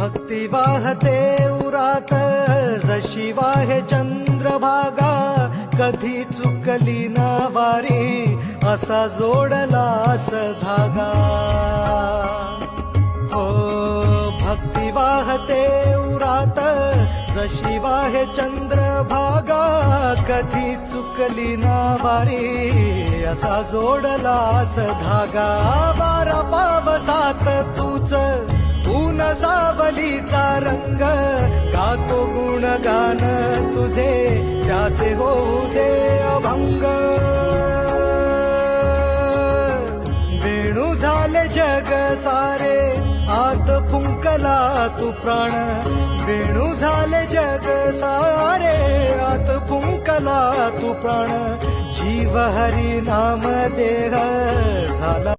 भक्ती वाहते उरात जशी वाहे चंद्रभागा, कधी चुकली ना वारी असा जोडलास धागा. हो भक्ती वाहते उरात जशी वाहे चंद्रभागा, कधी चुकली ना वारी असा जोडलास धागा. वारा पावसात तूच ऊन सावलीचा रंग, गातो गुणगान तुझे त्याचे होऊ दे अभंग. वेणू झाले जग सारे आत फुंकला तू प्राण, वेणू झाले जग सारे आत फुंकला तू प्राण. जीव हरी नाम देह झाला